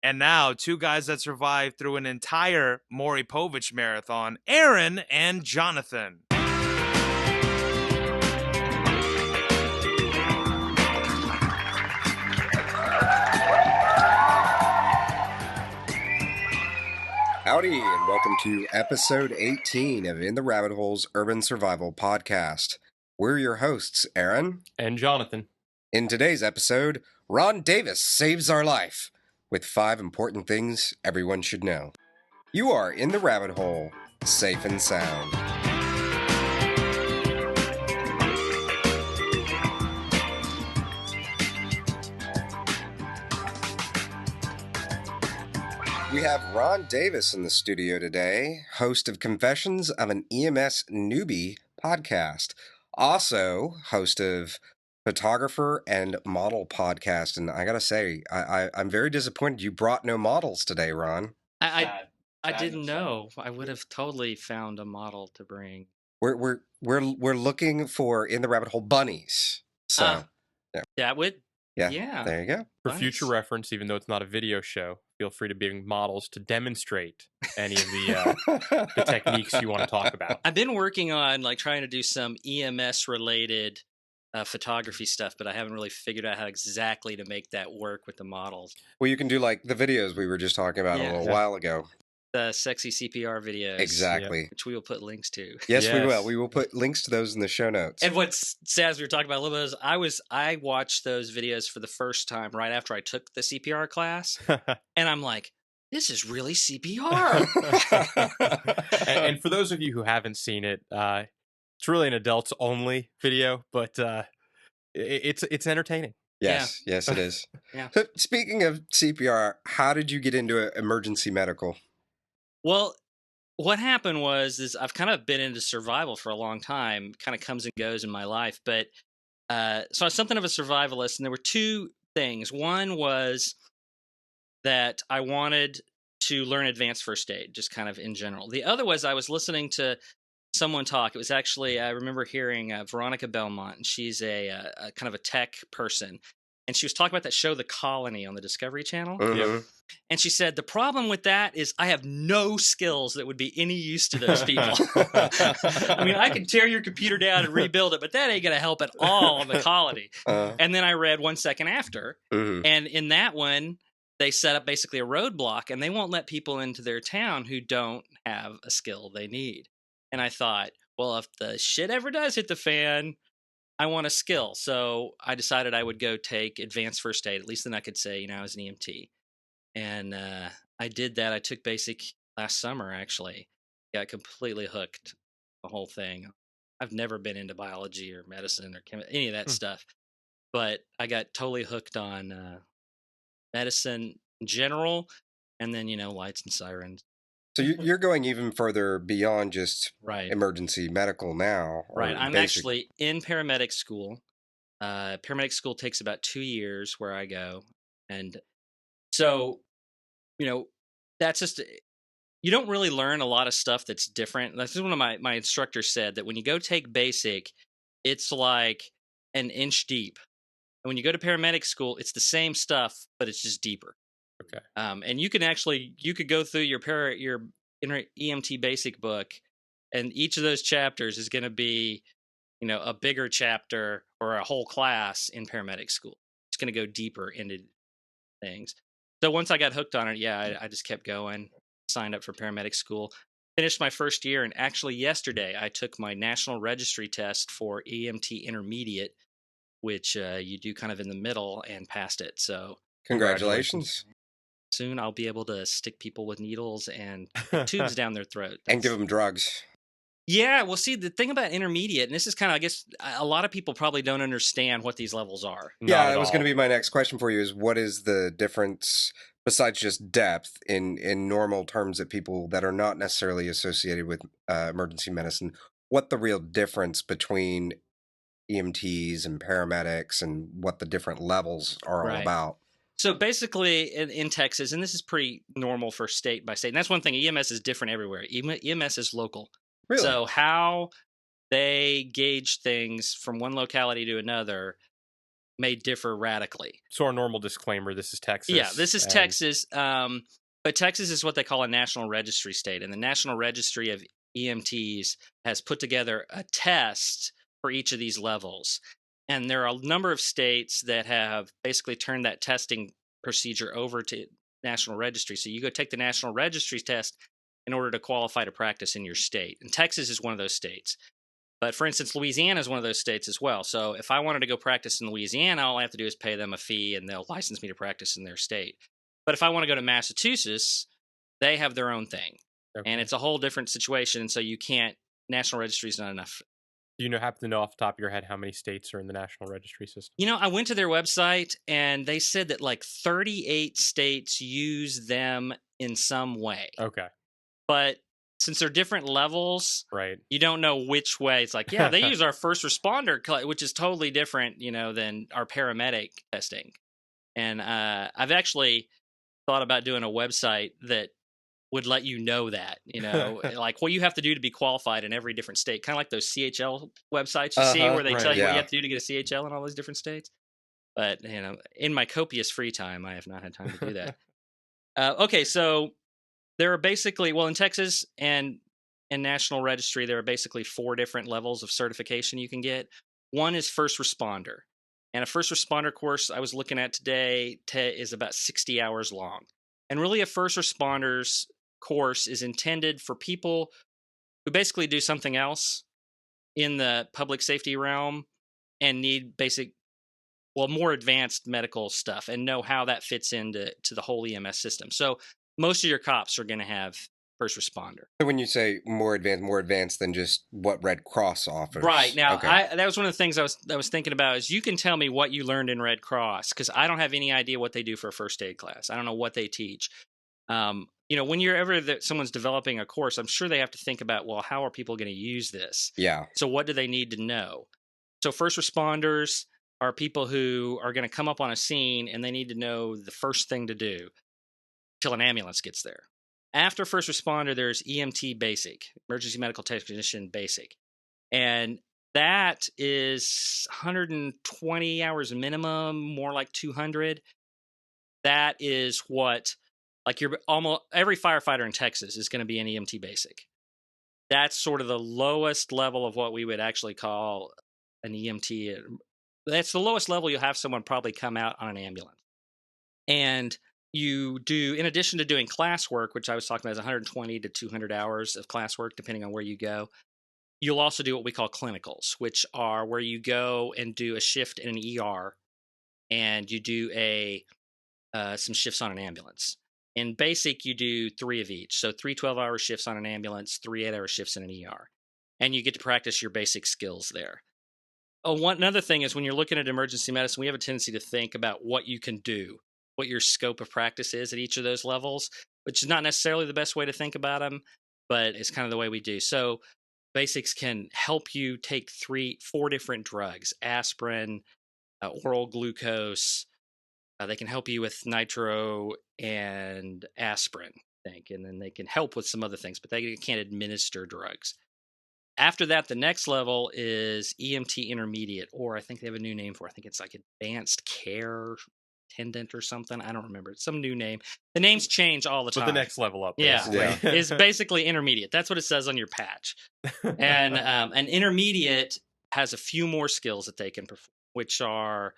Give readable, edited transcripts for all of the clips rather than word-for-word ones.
And now, two guys that survived through an entire Maury Povich marathon, Aaron and Jonathan. Howdy, and welcome to episode 18 of In the Rabbit Hole's Urban Survival Podcast. We're your hosts, Aaron and Jonathan. In today's episode, Ron Davis saves our life with 5 important things everyone should know. You are in the rabbit hole, safe and sound. We have Ron Davis in the studio today, host of Confessions of an EMS Newbie podcast. Also, host of Photographer and Model podcast. And I gotta say, I'm very disappointed you brought no models today, Ron. I didn't know. I would have totally found a model to bring. We're looking for In the Rabbit Hole bunnies. So that would yeah. There you go. For future reference, even though it's not a video show, feel free to bring models to demonstrate any of the techniques you want to talk about. I've been working on trying to do some EMS related photography stuff, but I haven't really figured out how exactly to make that work with the models. Well, you can do like the videos we were just talking about a little while ago. The sexy CPR videos. Exactly. Which we will put links to. Yes, we will. We will put links to those in the show notes. And what's sad, as we were talking about a little bit, is I watched those videos for the first time right after I took the CPR class. And I'm like, this is really CPR. and for those of you who haven't seen it, it's really an adults only video, but it's entertaining. Yes, yes, it is. Yeah. So, speaking of CPR, how did you get into emergency medical? Well, what happened is I've kind of been into survival for a long time, kind of comes and goes in my life. But so I was something of a survivalist, and there were two things. One was that I wanted to learn advanced first aid, just kind of in general. The other was I was listening to someone talk. It was actually, I remember hearing Veronica Belmont, and she's a kind of a tech person. And she was talking about that show, The Colony, on the Discovery Channel. Mm-hmm. And she said, the problem with that is I have no skills that would be any use to those people. I mean, I can tear your computer down and rebuild it, but that ain't going to help at all on The Colony. And then I read 1 second after. Mm-hmm. And in that one, they set up basically a roadblock, and they won't let people into their town who don't have a skill they need. And I thought, well, if the shit ever does hit the fan, I want a skill. So I decided I would go take advanced first aid, at least then I could say, as an EMT. And I did that. I took basic last summer, actually. Got completely hooked, the whole thing. I've never been into biology or medicine or any of that stuff. But I got totally hooked on medicine in general, and then, lights and sirens. So you're going even further beyond just right. emergency medical now. Right. I'm actually in paramedic school. Paramedic school takes about 2 years where I go. And so, that's just, you don't really learn a lot of stuff that's different. This is one of my instructors said that when you go take basic, it's like an inch deep. And when you go to paramedic school, it's the same stuff, but it's just deeper. Okay. And you could go through your EMT basic book, and each of those chapters is going to be, a bigger chapter or a whole class in paramedic school. It's going to go deeper into things. So once I got hooked on it, I just kept going, signed up for paramedic school, finished my first year, and actually yesterday I took my national registry test for EMT intermediate, which you do kind of in the middle, and passed it. So congratulations. Soon I'll be able to stick people with needles and tubes down their throat. And give them drugs. Yeah, well, see, the thing about intermediate, and this is kind of, I guess, a lot of people probably don't understand what these levels are. Yeah, that was going to be my next question for you, is what is the difference, besides just depth, in normal terms that people that are not necessarily associated with emergency medicine, what the real difference between EMTs and paramedics and what the different levels are all about? So basically in Texas, and this is pretty normal for state by state, and that's one thing, EMS is different everywhere. EMS is local. Really? So how they gauge things from one locality to another may differ radically. So our normal disclaimer: this is Texas. Yeah, this is and- Texas, but Texas is what they call a national registry state, and the National Registry of EMTs has put together a test for each of these levels. And there are a number of states that have basically turned that testing procedure over to National Registry. So you go take the National Registry test in order to qualify to practice in your state. And Texas is one of those states. But for instance, Louisiana is one of those states as well. So if I wanted to go practice in Louisiana, all I have to do is pay them a fee and they'll license me to practice in their state. But if I want to go to Massachusetts, they have their own thing. Okay. And it's a whole different situation. And so you can't, National Registry is not enough. Do you happen to know off the top of your head how many states are in the National Registry system? You know, I went to their website and they said that like 38 states use them in some way. Okay. But since they're different levels, Right. you don't know which way. It's like, yeah, they use our first responder, which is totally different, than our paramedic testing. And I've actually thought about doing a website that would let you know that, like what you have to do to be qualified in every different state, kind of like those CHL websites you see where they right, tell you what yeah. you have to do to get a CHL in all those different states. But, in my copious free time, I have not had time to do that. Okay, so there are basically, in Texas and National Registry, there are basically 4 different levels of certification you can get. One is first responder. And a first responder course I was looking at today is about 60 hours long. And really a first responders course is intended for people who basically do something else in the public safety realm and need more advanced medical stuff and know how that fits into the whole EMS system. So most of your cops are going to have first responder. So when you say more advanced than just what Red Cross offers. Right. Now, Okay. that was one of the things I was thinking about is you can tell me what you learned in Red Cross because I don't have any idea what they do for a first aid class. I don't know what they teach. When you're someone's developing a course, I'm sure they have to think about, well, how are people going to use this? Yeah. So what do they need to know? So first responders are people who are going to come up on a scene and they need to know the first thing to do till an ambulance gets there. After first responder, there's EMT basic, emergency medical technician basic. And that is 120 hours minimum, more like 200. That is what, like almost every firefighter in Texas is going to be an EMT basic. That's sort of the lowest level of what we would actually call an EMT. That's the lowest level you'll have someone probably come out on an ambulance. And you do, in addition to doing classwork, which I was talking about is 120 to 200 hours of classwork, depending on where you go, you'll also do what we call clinicals, which are where you go and do a shift in an ER and you do some shifts on an ambulance. In basic, you do 3 of each. So 3 12-hour shifts on an ambulance, 3 8-hour shifts in an ER. And you get to practice your basic skills there. Another thing is when you're looking at emergency medicine, we have a tendency to think about what you can do, what your scope of practice is at each of those levels, which is not necessarily the best way to think about them, but it's kind of the way we do. So basics can help you take 4 different drugs, aspirin, oral glucose. They can help you with nitro and aspirin, I think, and then they can help with some other things, but they can't administer drugs. After that, the next level is EMT intermediate, or I think they have a new name for it. I think it's like advanced care attendant or something. I don't remember. It's some new name. The names change all the time. But the next level up. Yeah. basically. Is basically intermediate. That's what it says on your patch. And an intermediate has a few more skills that they can perform, which are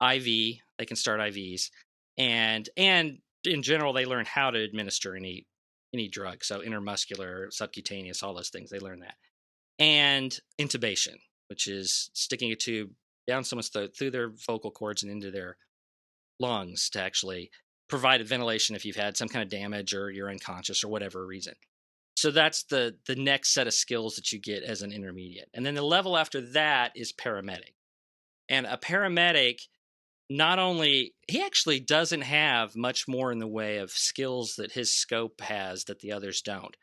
IV. They can start IVs, and in general, they learn how to administer any drug. So intramuscular, subcutaneous, all those things. They learn that. And intubation, which is sticking a tube down someone's throat through their vocal cords and into their lungs to actually provide ventilation if you've had some kind of damage or you're unconscious or whatever reason. So that's the next set of skills that you get as an intermediate. And then the level after that is paramedic. And a paramedic, not only, he actually doesn't have much more in the way of skills that his scope has that the others don't.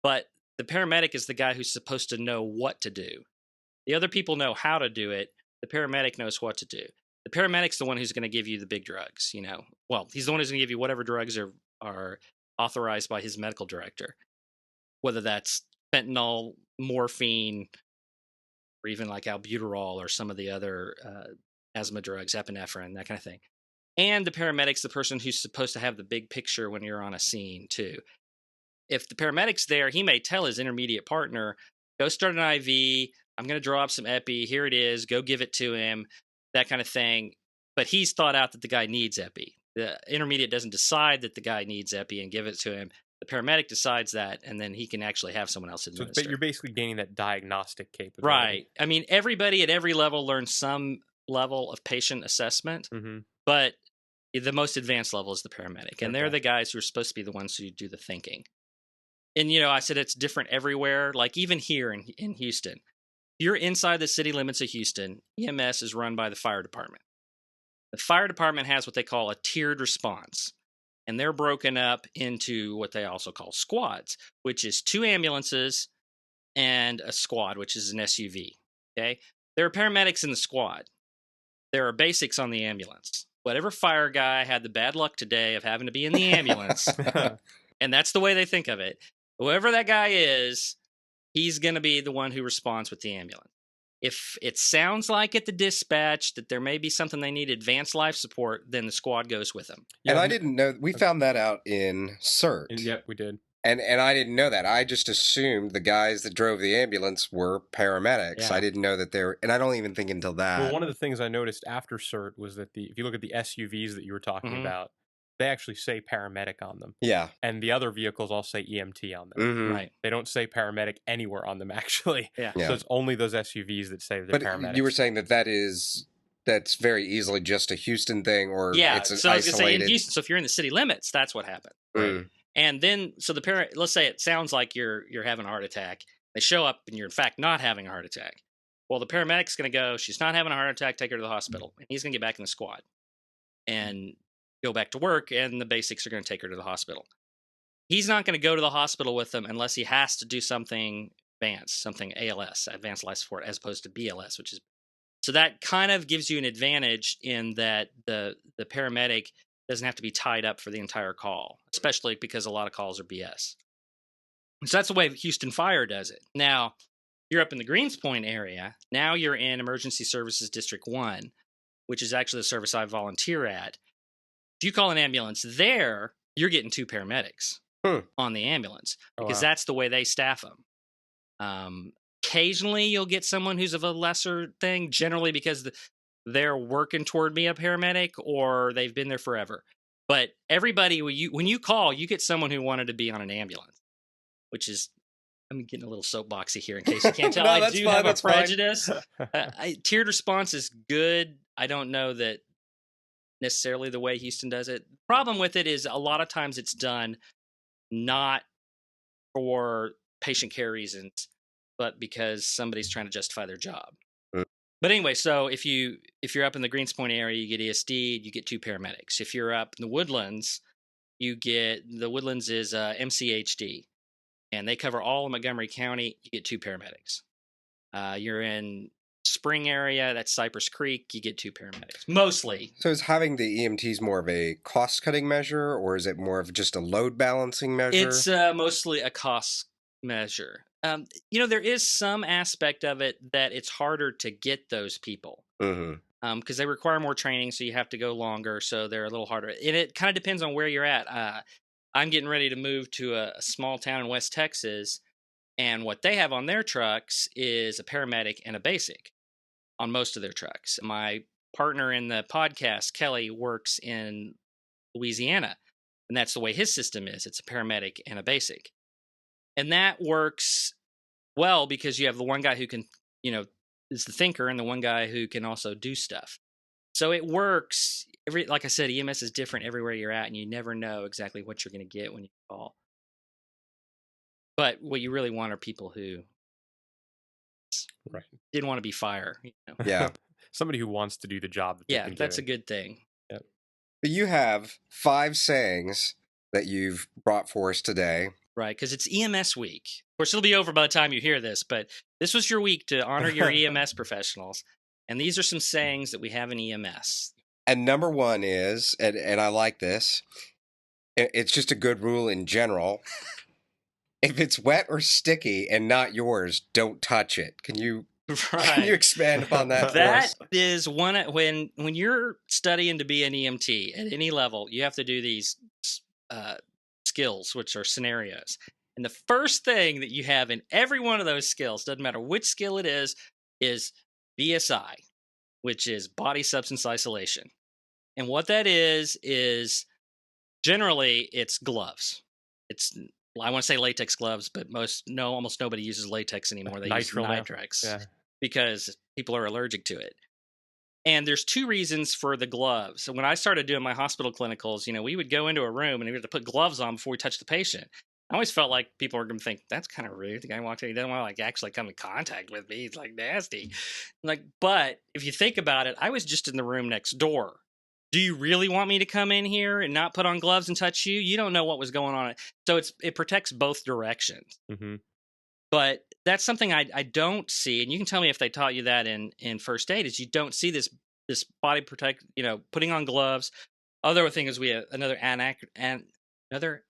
But the paramedic is the guy who's supposed to know what to do. The other people know how to do it. The paramedic knows what to do. The paramedic's the one who's going to give you the big drugs, Well, he's the one who's going to give you whatever drugs are authorized by his medical director, whether that's fentanyl, morphine, or even like albuterol or some of the other asthma drugs, epinephrine, that kind of thing. And the paramedic's the person who's supposed to have the big picture when you're on a scene too. If the paramedic's there, he may tell his intermediate partner, go start an IV. I'm going to draw up some epi. Here it is. Go give it to him, that kind of thing. But he's thought out that the guy needs epi. The intermediate doesn't decide that the guy needs epi and give it to him. The paramedic decides that, and then he can actually have someone else administer. So you're basically gaining that diagnostic capability. Right. I mean, everybody at every level learns some level of patient assessment, Mm-hmm. but the most advanced level is the paramedic. And they're Okay. the guys who are supposed to be the ones who do the thinking. And, I said it's different everywhere. Like even here in Houston, you're inside the city limits of Houston. EMS is run by the fire department. The fire department has what they call a tiered response. And they're broken up into what they also call squads, which is 2 ambulances and a squad, which is an SUV. Okay. There are paramedics in the squad. There are basics on the ambulance. Whatever fire guy had the bad luck today of having to be in the ambulance, and that's the way they think of it. Whoever that guy is, he's going to be the one who responds with the ambulance. If it sounds like at the dispatch that there may be something they need advanced life support, then the squad goes with them. And I didn't know, we found that out in CERT. Yep, we did. And I didn't know that. I just assumed the guys that drove the ambulance were paramedics. Yeah. I didn't know that they were, and I don't even think until that. Well, one of the things I noticed after CERT was that if you look at the SUVs that you were talking Mhm. about, they actually say paramedic on them. Yeah. And the other vehicles all say EMT on them. Mhm. Right. They don't say paramedic anywhere on them, actually. Yeah. Yeah. So it's only those SUVs that say they're But paramedics. you were saying that's very easily just a Houston thing, or Yeah. it's an So I was going to say in isolated. Houston, so if you're in the city limits, that's what happened. Mm. And then, so let's say it sounds like you're having a heart attack. They show up and you're in fact not having a heart attack. Well, the paramedic's going to go, she's not having a heart attack, take her to the hospital. And he's going to get back in the squad and go back to work, and the basics are going to take her to the hospital. He's not going to go to the hospital with them unless he has to do something advanced, something ALS, advanced life support, as opposed to BLS, which is, so that kind of gives you an advantage in that the paramedic doesn't have to be tied up for the entire call, especially because a lot of calls are BS. So that's the way Houston Fire does it. Now, you're up in the Greens Point area. Now you're in Emergency Services District 1, which is actually the service I volunteer at. If you call an ambulance there, you're getting 2 paramedics on the ambulance because that's the way they staff them. Occasionally, you'll get someone who's of a lesser thing, generally because they're working toward being a paramedic or they've been there forever. But everybody, when you call, you get someone who wanted to be on an ambulance, which is, I'm getting a little soapboxy here in case you can't tell. No, I that's do fine, have a that's fine. prejudice. Tiered response is good. I don't know that necessarily the way Houston does it. Problem with it is a lot of times it's done not for patient care reasons, but because somebody's trying to justify their job. But anyway, so if you're up in the Greens Point area, you get ESD, you get 2 paramedics. If you're up in the Woodlands, the Woodlands is MCHD, and they cover all of Montgomery County. You get 2 paramedics. You're in Spring area, that's Cypress Creek. You get 2 paramedics, mostly. So is having the EMTs more of a cost-cutting measure, or is it more of just a load balancing measure? It's mostly a cost measure. There is some aspect of it that it's harder to get those people because they require more training, so you have to go longer, so they're a little harder. And it kind of depends on where you're at. I'm getting ready to move to a small town in West Texas, and what they have on their trucks is a paramedic and a basic on most of their trucks. My partner in the podcast, Kelly, works in Louisiana, and that's the way his system is. It's a paramedic and a basic. And that works well because you have the one guy who can, is the thinker, and the one guy who can also do stuff. So it works. Like I said, EMS is different everywhere you're at, and you never know exactly what you're going to get when you call. But what you really want are people who didn't want to be fire. Yeah. Somebody who wants to do the job that Yeah, they've been that's a doing. good thing. Yep. But you have 5 sayings that you've brought for us today. Right, because it's EMS week. Of course, it'll be over by the time you hear this, but this was your week to honor your EMS professionals. And these are some sayings that we have in EMS. And number 1 is, and I like this, it's just a good rule in general. If it's wet or sticky and not yours, don't touch it. Can you Can you expand upon that? for That us? is one when you're studying to be an EMT at any level, you have to do these skills, which are scenarios. And the first thing that you have in every one of those skills, doesn't matter which skill it is BSI, which is body substance isolation. And what that is generally it's gloves. I want to say latex gloves, but almost nobody uses latex anymore. They use Nitrile now. Nitrex because people are allergic to it. And there's two reasons for the gloves. So when I started doing my hospital clinicals, we would go into a room and we had to put gloves on before we touched the patient. I always felt like people were going to think that's kind of rude. The guy walked in, he doesn't want to actually come in contact with me. He's nasty. But if you think about it, I was just in the room next door. Do you really want me to come in here and not put on gloves and touch you? You don't know what was going on. So it protects both directions. Mm-hmm. But that's something I don't see, and you can tell me if they taught you that in first aid, is you don't see this body protect, putting on gloves. Other thing is we have another acronym. Another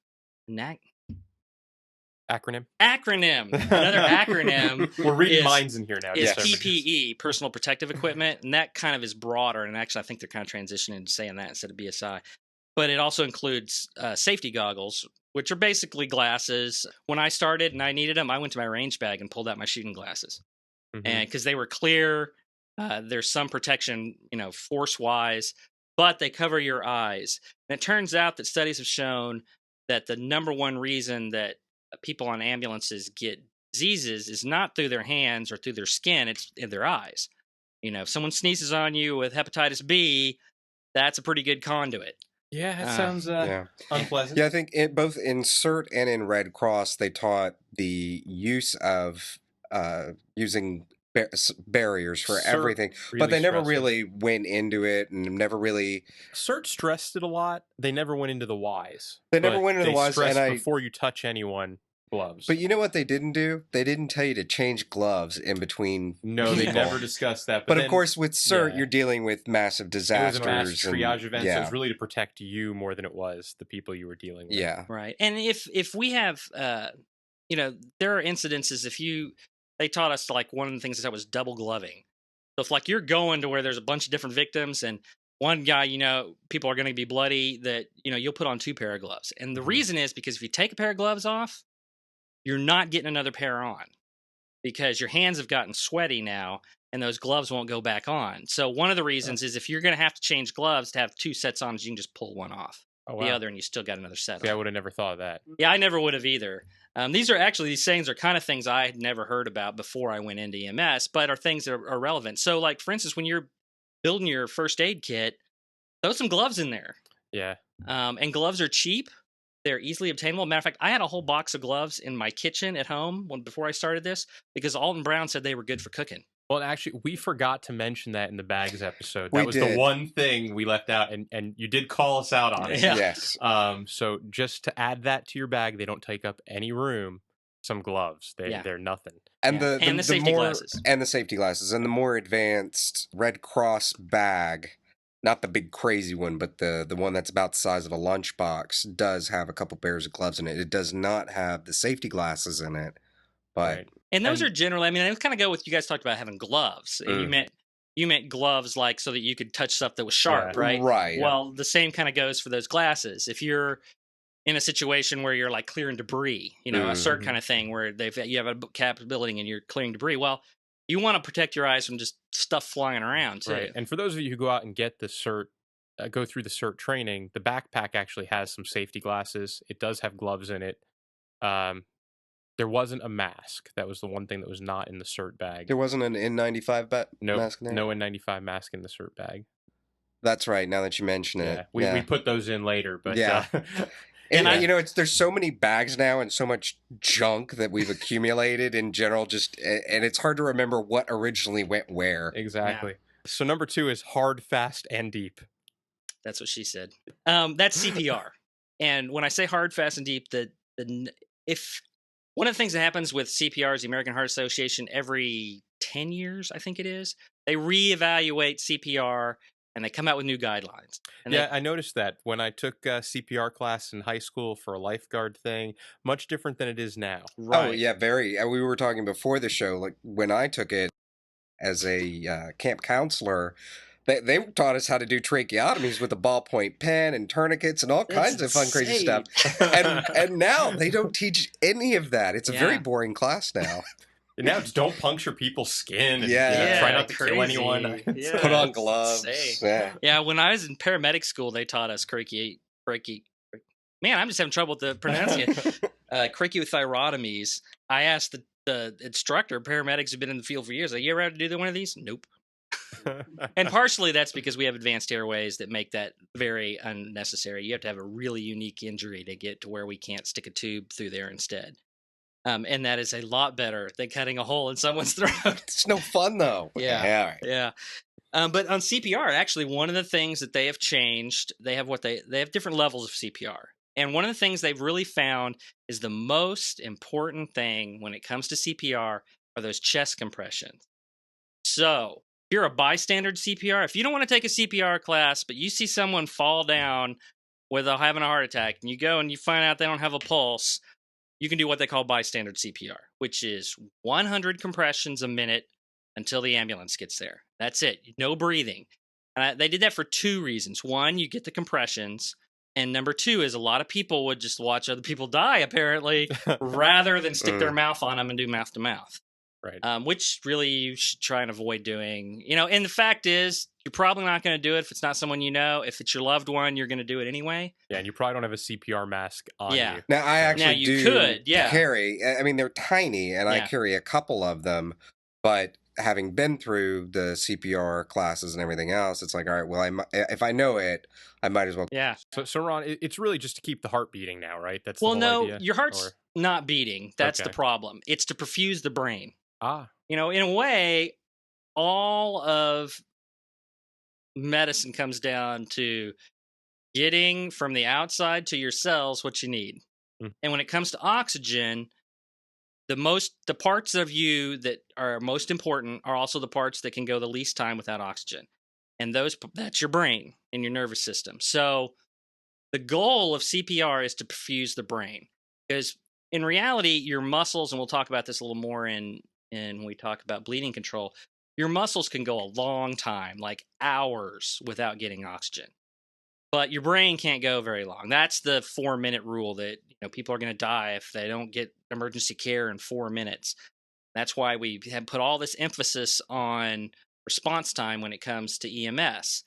acronym. We're reading minds in here now. Is PPE, personal protective equipment, and that kind of is broader. And actually, I think they're kind of transitioning to saying that instead of BSI. But it also includes safety goggles, which are basically glasses. When I started and I needed them, I went to my range bag and pulled out my shooting glasses, and because they were clear, there's some protection, force-wise, but they cover your eyes. And it turns out that studies have shown that the number one reason that people on ambulances get diseases is not through their hands or through their skin; it's in their eyes. If someone sneezes on you with hepatitis B, that's a pretty good conduit. Yeah, that sounds unpleasant. Yeah, I think both in CERT and in Red Cross, they taught the use of using barriers for CERT everything, but they never really went into it and never really. CERT stressed it a lot. They never went into the whys. They never went into the whys, and before you touch anyone, gloves. But you know what they didn't do? They didn't tell you to change gloves in between. No, people. They never discussed that. But of course, with CERT, you're dealing with massive disasters. It was a mass triage event, so it was really to protect you more than it was the people you were dealing with. Yeah. Right. And if we have, there are incidences, they taught us one of the things that was double gloving. So if you're going to where there's a bunch of different victims and one guy, people are going to be bloody, that, you'll put on 2 pair of gloves. And the reason is because if you take a pair of gloves off, you're not getting another pair on because your hands have gotten sweaty now and those gloves won't go back on. So one of the reasons is if you're going to have to change gloves to have 2 sets on, you can just pull one off the other and you still got another set on. I would have never thought of that. Yeah, I never would have either. These sayings are kind of things I had never heard about before I went into EMS, but are things that are relevant. So for instance, when you're building your first aid kit, throw some gloves in there. Yeah. And gloves are cheap. They're easily obtainable. Matter of fact, I had a whole box of gloves in my kitchen at home before I started this because Alton Brown said they were good for cooking. Well, actually, we forgot to mention that in the bags episode. That was the one thing we left out, and you did call us out on it. Yeah. Yes. So just to add that to your bag, they don't take up any room. Some gloves, they're nothing. And the safety glasses. And the safety glasses. And the more advanced Red Cross bag, not the big crazy one, but the one that's about the size of a lunchbox, does have a couple pairs of gloves in it. It does not have the safety glasses in it, but Right. And those are generally, they kind of go with, you guys talked about having gloves. And you meant gloves so that you could touch stuff that was sharp, right? Right. Well, the same kind of goes for those glasses. If you're in a situation where you're clearing debris, a CERT kind of thing where you have a captive building and you're clearing debris. Well, you want to protect your eyes from just stuff flying around too. Right. And for those of you who go out and get the CERT, go through the CERT training, the backpack actually has some safety glasses. It does have gloves in it. There wasn't a mask. That was the one thing that was not in the CERT bag. There wasn't an N95 mask in there? No N95 mask in the CERT bag. That's right, now that you mention it. We put those in later, but And there's so many bags now and so much junk that we've accumulated in general, and it's hard to remember what originally went where. Exactly. Yeah. So number 2 is hard, fast, and deep. That's what she said. That's CPR. And when I say hard, fast, and deep, if one of the things that happens with CPR is the American Heart Association every 10 years, I think it is, they reevaluate CPR and they come out with new guidelines. And I noticed that when I took a CPR class in high school for a lifeguard thing, much different than it is now. Right. Oh, yeah, very. We were talking before the show, when I took it, as a camp counselor, they taught us how to do tracheotomies with a ballpoint pen and tourniquets and all kinds of fun, crazy stuff. And now they don't teach any of that. It's a very boring class now. And now it's don't puncture people's skin and Yeah. try not to crazy. kill anyone. Yeah. Put on It's gloves. insane. Yeah, when I was in paramedic school, they taught us man, I'm just having trouble with the pronunciation. Cricothyrotomies. I asked the instructor, paramedics have been in the field for years, like, you ever had to do one of these? Nope. And partially that's because we have advanced airways that make that very unnecessary. You have to have a really unique injury to get to where we can't stick a tube through there instead. And that is a lot better than cutting a hole in someone's throat. It's no fun, though. Yeah. Right. Yeah. But on CPR, actually, one of the things that they have changed, they have different levels of CPR. And one of the things they've really found is the most important thing when it comes to CPR are those chest compressions. So if you're a bystander CPR, if you don't want to take a CPR class, but you see someone fall down having a heart attack, and you go and you find out they don't have a pulse, you can do what they call bystander CPR, which is 100 compressions a minute until the ambulance gets there. That's it. No breathing. They did that for two reasons. One, you get the compressions. And number two is a lot of people would just watch other people die, apparently, rather than stick their mouth on them and do mouth to mouth. Right. Which really you should try and avoid doing. And the fact is, you're probably not going to do it if it's not someone you know. If it's your loved one, you're going to do it anyway. Yeah, and you probably don't have a CPR mask on you. Now, I actually carry. I mean, they're tiny, and I carry a couple of them, but having been through the CPR classes and everything else, it's like, all right, well, if I know it, I might as well. Yeah. So Ron, it's really just to keep the heart beating now, right? That's the whole idea? Your heart's not beating. That's the problem. It's to perfuse the brain. In a way, all of medicine comes down to getting from the outside to your cells what you need. And when it comes to oxygen, the parts of you that are most important are also the parts that can go the least time without oxygen. And that's your brain and your nervous system. So the goal of CPR is to perfuse the brain, because in reality, your muscles, and we'll talk about this a little more when we talk about bleeding control, your muscles can go a long time, like hours, without getting oxygen. But your brain can't go very long. That's the 4-minute rule that people are going to die if they don't get emergency care in 4 minutes. That's why we have put all this emphasis on response time when it comes to EMS.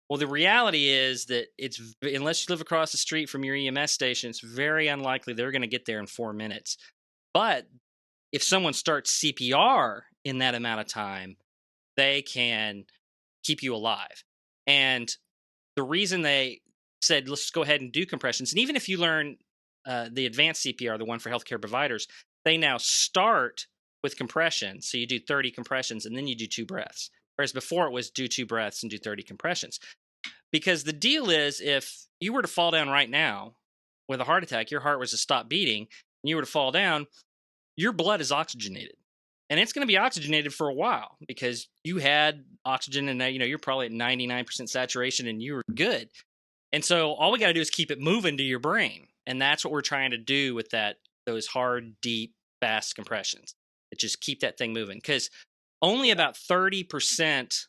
Well, the reality is that unless you live across the street from your EMS station, it's very unlikely they're going to get there in 4 minutes. But if someone starts CPR in that amount of time, they can keep you alive. And the reason they said, let's go ahead and do compressions, and even if you learn the advanced CPR, the one for healthcare providers, they now start with compression. So you do 30 compressions and then you do 2 breaths. Whereas before it was do 2 breaths and do 30 compressions. Because the deal is, if you were to fall down right now with a heart attack, your heart was to stop beating, and you were to fall down, your blood is oxygenated. And it's going to be oxygenated for a while because you had oxygen and you're probably at 99% saturation and you were good. And so all we got to do is keep it moving to your brain. And that's what we're trying to do with those hard, deep, fast compressions. It just keep that thing moving, because only about 30%,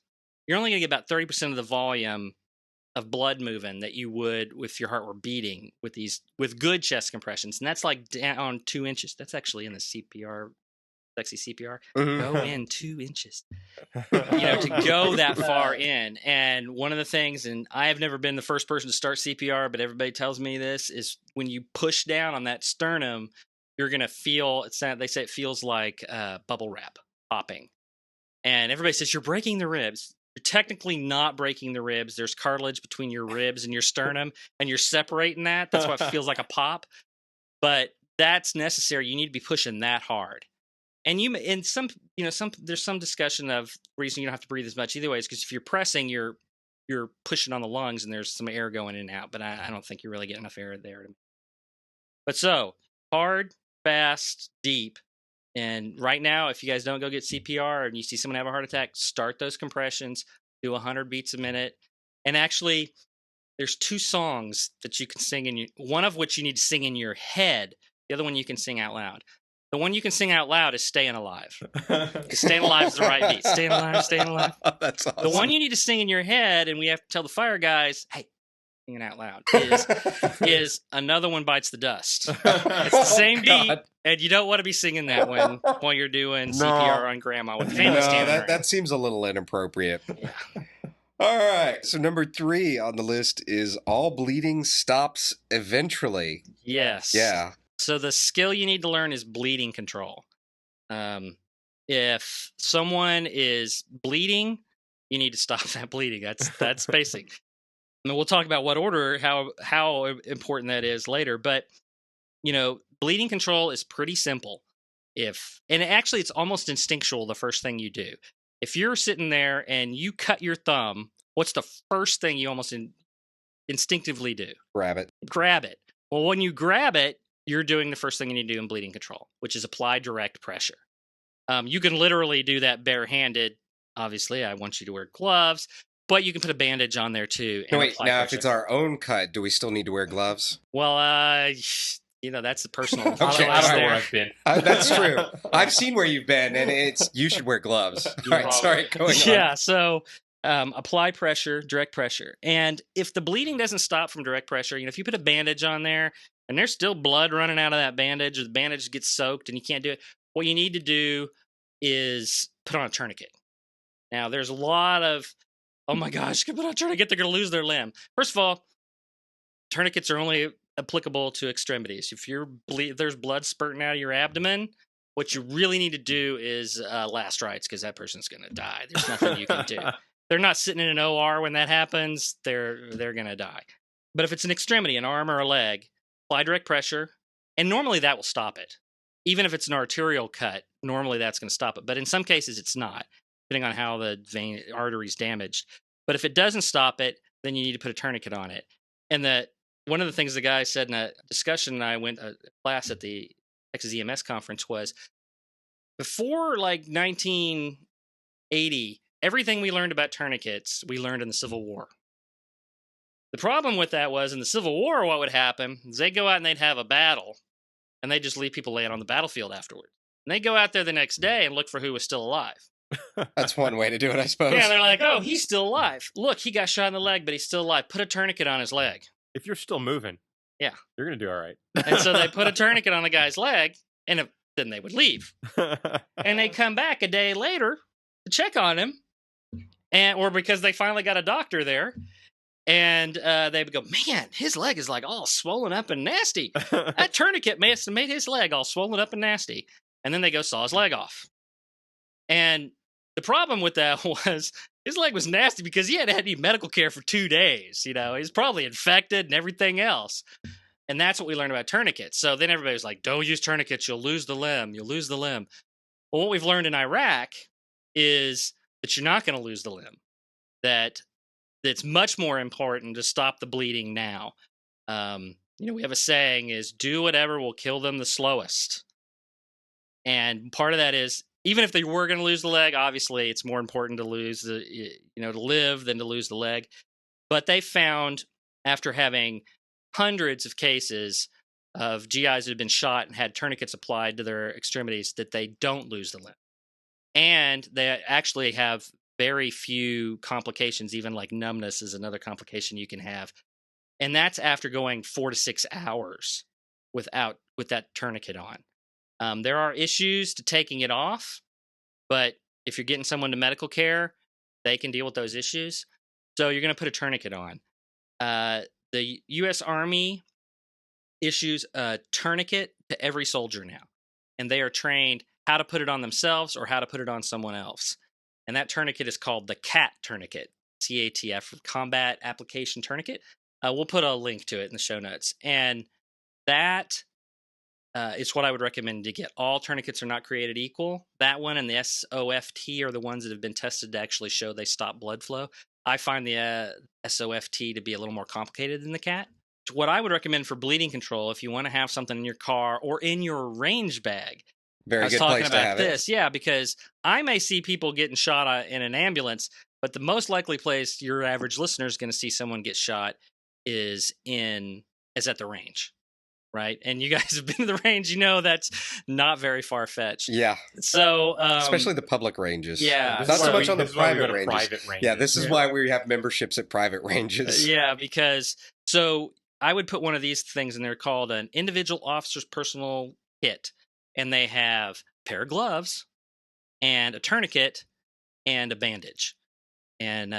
you're only going to get about 30% of the volume of blood moving that you would if your heart were beating with good chest compressions. And that's like down 2 inches. That's actually in the CPR, sexy CPR. Go in 2 inches, to go that far in. And one of the things, and I have never been the first person to start CPR, but everybody tells me this, is when you push down on that sternum, you're going to feel, they say it feels like bubble wrap popping. And everybody says, you're breaking the ribs. You're technically not breaking the ribs. There's cartilage between your ribs and your sternum, and you're separating that. That's why it feels like a pop. But that's necessary. You need to be pushing that hard. And there's some discussion of reason you don't have to breathe as much either way, is because if you're pressing, you're pushing on the lungs and there's some air going in and out. But I don't think you really get enough air there. But so hard, fast, deep. And right now, if you guys don't go get CPR and you see someone have a heart attack, start those compressions, do 100 beats a minute. And actually, there's 2 songs that you can sing one of which you need to sing in your head. The other one you can sing out loud. The one you can sing out loud is Staying Alive. Because Staying Alive is the right beat. Staying alive, staying alive. That's awesome. The one you need to sing in your head, and we have to tell the fire guys, hey, singing out loud, is Another One Bites the Dust. It's the same beat, and you don't want to be singing that one while you're doing CPR on grandma with the family standing around. That seems a little inappropriate. Yeah. All right. So number 3 on the list is all bleeding stops eventually. Yes. Yeah. So the skill you need to learn is bleeding control. If someone is bleeding, you need to stop that bleeding. That's basic. I mean, we'll talk about what order, how important that is later. But bleeding control is pretty simple. And actually, it's almost instinctual. The first thing you do, if you're sitting there and you cut your thumb, what's the first thing you almost instinctively do? Grab it. Grab it. Well, when you grab it, you're doing the first thing you need to do in bleeding control, which is apply direct pressure. You can literally do that barehanded. Obviously, I want you to wear gloves, but you can put a bandage on there too. No, wait, now pressure. if it's our own cut, do we still need to wear gloves? Well, that's the personal. Okay, I don't know where I've been. That's true. I've seen where you've been, and you should wear gloves. All right, sorry, going on. Yeah, so apply pressure, direct pressure. And if the bleeding doesn't stop from direct pressure, if you put a bandage on there and there's still blood running out of that bandage, or the bandage gets soaked and you can't do it, what you need to do is put on a tourniquet. Now, there's a lot of, oh my gosh, put on a tourniquet, they're going to lose their limb. First of all, tourniquets are only applicable to extremities. If there's blood spurting out of your abdomen, what you really need to do is last rites, because that person's going to die. There's nothing you can do. They're not sitting in an OR when that happens. They're going to die. But if it's an extremity, an arm or a leg, apply direct pressure, and normally that will stop it. Even if it's an arterial cut, normally that's going to stop it. But in some cases, it's not, depending on how the vein artery's damaged. But if it doesn't stop it, then you need to put a tourniquet on it. And one of the things the guy said in a discussion I went to class at the Texas EMS conference was, before like 1980, everything we learned about tourniquets, we learned in the Civil War. The problem with that was, in the Civil War, what would happen is they'd go out and they'd have a battle, and they'd just leave people laying on the battlefield afterwards. And they'd go out there the next day and look for who was still alive. That's one way to do it, I suppose. Yeah, they're like, oh, he's still alive. Look, he got shot in the leg, but he's still alive. Put a tourniquet on his leg. If you're still moving, yeah, you're going to do all right. And so they put a tourniquet on the guy's leg, and then they would leave. And they come back a day later to check on him, or because they finally got a doctor there, and they would go, man, his leg is like all swollen up and nasty. That tourniquet made his leg all swollen up and nasty. And then they go saw his leg off. And the problem with that was his leg was nasty because he had to need medical care for 2 days. He's probably infected and everything else. And that's what we learned about tourniquets. So then everybody was like, don't use tourniquets. You'll lose the limb. You'll lose the limb. Well, what we've learned in Iraq is that you're not going to lose the limb. That it's much more important to stop the bleeding now. We have a saying is, do whatever will kill them the slowest. And part of that is, even if they were going to lose the leg, obviously it's more important to to live than to lose the leg. But they found, after having hundreds of cases of GIs that had been shot and had tourniquets applied to their extremities, that they don't lose the limb. And they actually have very few complications, even like numbness is another complication you can have. And that's after going 4 to 6 hours with that tourniquet on. There are issues to taking it off, but if you're getting someone to medical care, they can deal with those issues. So you're going to put a tourniquet on. The U.S. Army issues a tourniquet to every soldier now, and they are trained how to put it on themselves or how to put it on someone else. And that tourniquet is called the CAT tourniquet, CATF, Combat Application Tourniquet. We'll put a link to it in the show notes. And that is what I would recommend to get. All tourniquets are not created equal. That one and the SOFT are the ones that have been tested to actually show they stop blood flow. I find the SOFT to be a little more complicated than the CAT. What I would recommend for bleeding control, if you want to have something in your car or in your range bag, Very good place to have this, yeah, because I may see people getting shot in an ambulance, but the most likely place your average listener is going to see someone get shot is at the range, right? And you guys have been to the range, you know that's not very far fetched. Yeah. So, Especially the public ranges. yeah. This Not is so why much we- on the this is why we go private to ranges. private Yeah, this is Yeah. why we have memberships at private ranges. Yeah, because so I would put one of these things in there called an individual officer's personal kit, and they have a pair of gloves and a tourniquet and a bandage, and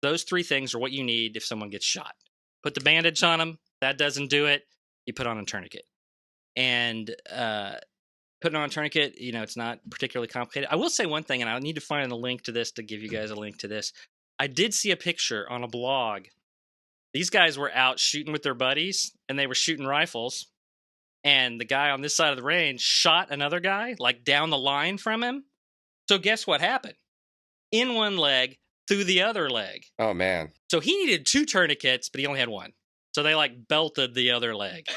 those three things are what you need if someone gets shot. Put the bandage on them. That doesn't do it. You put on a tourniquet, and putting on a tourniquet, it's not particularly complicated. I will say one thing, and I need to find a link to this to give you guys a link to this. I did see a picture on a blog. These guys were out shooting with their buddies, and they were shooting rifles. And the guy on this side of the range shot another guy, like down the line from him. So guess what happened? In one leg, through the other leg. Oh, man. So he needed 2 tourniquets, but he only had 1. So they like belted the other leg.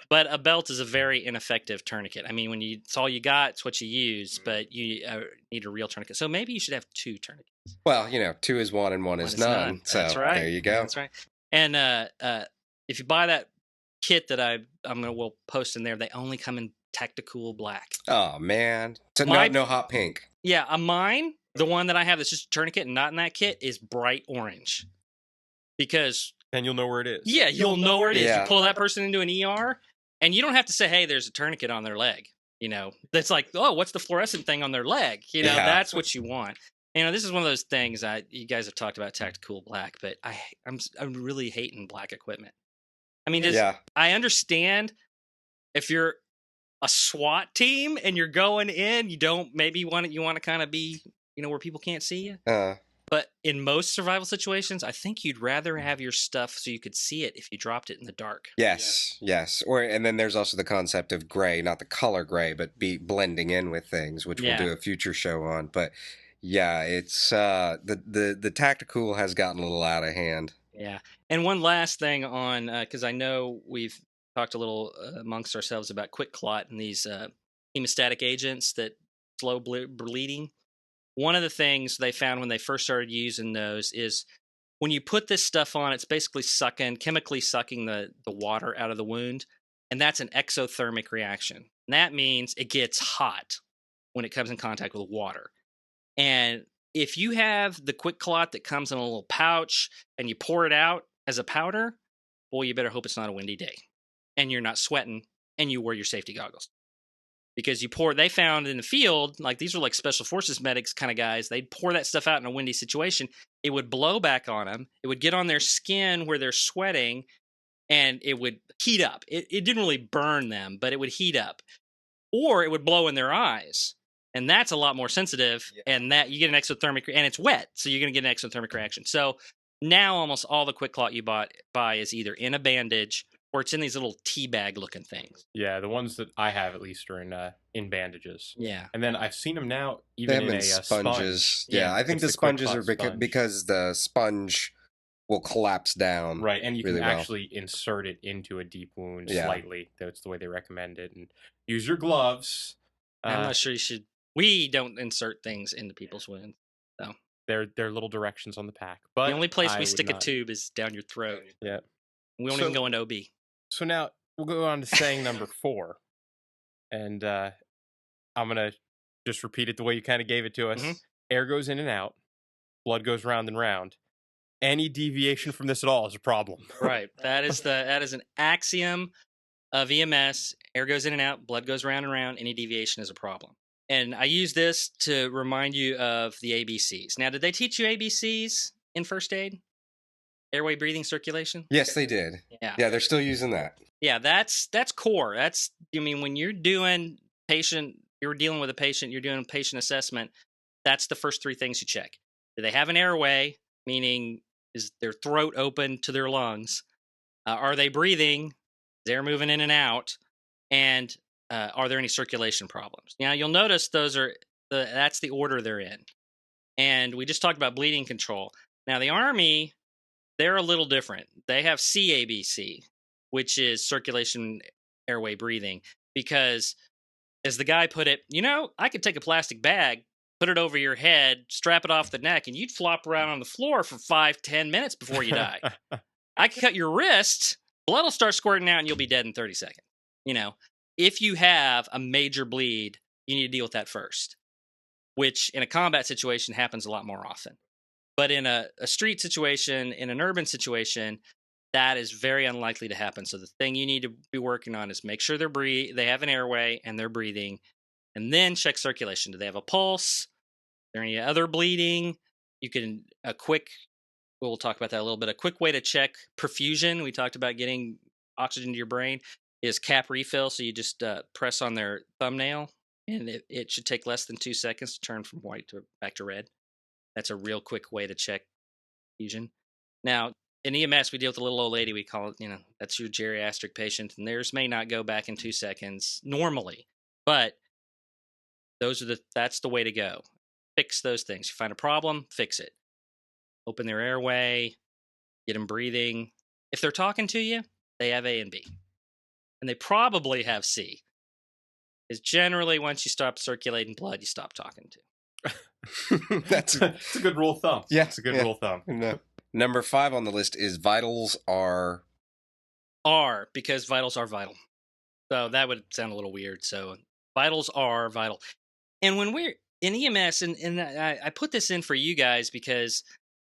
But a belt is a very ineffective tourniquet. I mean, when it's all you got, it's what you use, but you need a real tourniquet. So maybe you should have 2 tourniquets. Well, 2 is 1 and 1 is none. So That's right. there you go. That's right. And if you buy that kit that we'll post in there, they only come in tactical black. Oh, man. So My- no hot pink. Yeah, mine, the one that I have that's just a tourniquet and not in that kit, is bright orange. Because And you'll know where it is. yeah, you'll know where it is. Yeah. You pull that person into an ER, and you don't have to say, "Hey, there's a tourniquet on their leg." That's like, "Oh, what's the fluorescent thing on their leg?" Yeah. That's what you want. This is one of those things. You guys have talked about tactical black, but I'm really hating black equipment. I mean, Yeah. I understand if you're a SWAT team and you're going in, you want to kind of be, where people can't see you. But in most survival situations, I think you'd rather have your stuff so you could see it if you dropped it in the dark. Yes. And then there's also the concept of gray, not the color gray, but be blending in with things, which Yeah. we'll do a future show on. But yeah, it's the tactical has gotten a little out of hand. Yeah. And one last thing on, because I know we've talked a little amongst ourselves about QuikClot and these hemostatic agents that slow bleeding. One of the things they found when they first started using those is when you put this stuff on, it's basically chemically sucking the water out of the wound. And that's an exothermic reaction. And that means it gets hot when it comes in contact with water. And if you have the QuikClot that comes in a little pouch and you pour it out as a powder, boy, you better hope it's not a windy day and you're not sweating and you wear your safety goggles. Because they found in the field, like these were like special forces medics kind of guys, they'd pour that stuff out in a windy situation. It would blow back on them. It would get on their skin where they're sweating and it would heat up. It didn't really burn them, but it would heat up. Or it would blow in their eyes. And that's a lot more sensitive. Yeah. And that you get an exothermic, and it's wet. So you're going to get an exothermic reaction. So now almost all the QuikClot you buy is either in a bandage or it's in these little tea bag looking things. Yeah, the ones that I have at least are in bandages. Yeah. And then I've seen them now They even have in been a sponges. sponge. Yeah, I think It's the the sponges QuikClot are sponge. because the sponge will collapse down. Right, and you really can well. actually insert it into a deep wound Yeah. slightly. That's the way they recommend it. And use your gloves. I'm not sure you should. We don't insert things into people's wounds. There are little directions on the pack. But the only place I we would stick not. a tube is down your throat. Yeah. We don't So- even go into OB. So now we'll go on to saying number 4. And I'm going to just repeat it the way you kind of gave it to us. Mhm. Air goes in and out. Blood goes round and round. Any deviation from this at all is a problem. Right. That is an axiom of EMS. Air goes in and out, blood goes round and round. Any deviation is a problem. And I use this to remind you of the ABCs. Now, did they teach you ABCs in first aid? Airway, breathing, circulation? Yes, they did. Yeah. Yeah, they're still using that. Yeah, that's core. When you're dealing with a patient, you're doing patient assessment, that's the first 3 things you check. Do they have an airway, meaning is their throat open to their lungs? Are they breathing? Is air moving in and out? And are there any circulation problems? Now, you'll notice that's the order they're in. And we just talked about bleeding control. Now, the Army, they're a little different. They have CABC, which is circulation, airway, breathing. Because, as the guy put it, I could take a plastic bag, put it over your head, strap it off the neck, and you'd flop around on the floor for 5-10 minutes before you die. I could cut your wrist blood will start squirting out and you'll be dead in 30 seconds. You know, if you have a major bleed, you need to deal with that first, which in a combat situation happens a lot more often. But in a street situation, in an urban situation, that is very unlikely to happen. So the thing you need to be working on is make sure they have an airway and they're breathing, and then check circulation. Do they have a pulse? Is there any other bleeding? You can we'll talk about that a little bit. A quick way to check perfusion, we talked about getting oxygen to your brain, is cap refill. So you just press on their thumbnail, and it should take less than 2 seconds to turn from white back to red. That's a real quick way to check perfusion. Now, in EMS, we deal with a little old lady. We call it, that's your geriatric patient, and theirs may not go back in 2 seconds normally, but that's the way to go. Fix those things. You find a problem, fix it. Open their airway, get them breathing. If they're talking to you, they have A and B, and they probably have C. Because generally, once you stop circulating blood, you stop talking to. That's It's a good rule of thumb. Yeah, It's a good yeah. rule of thumb. No. Number 5 on the list is vitals are. Because vitals are vital. So that would sound a little weird. So vitals are vital. And when we're in EMS, and I put this in for you guys because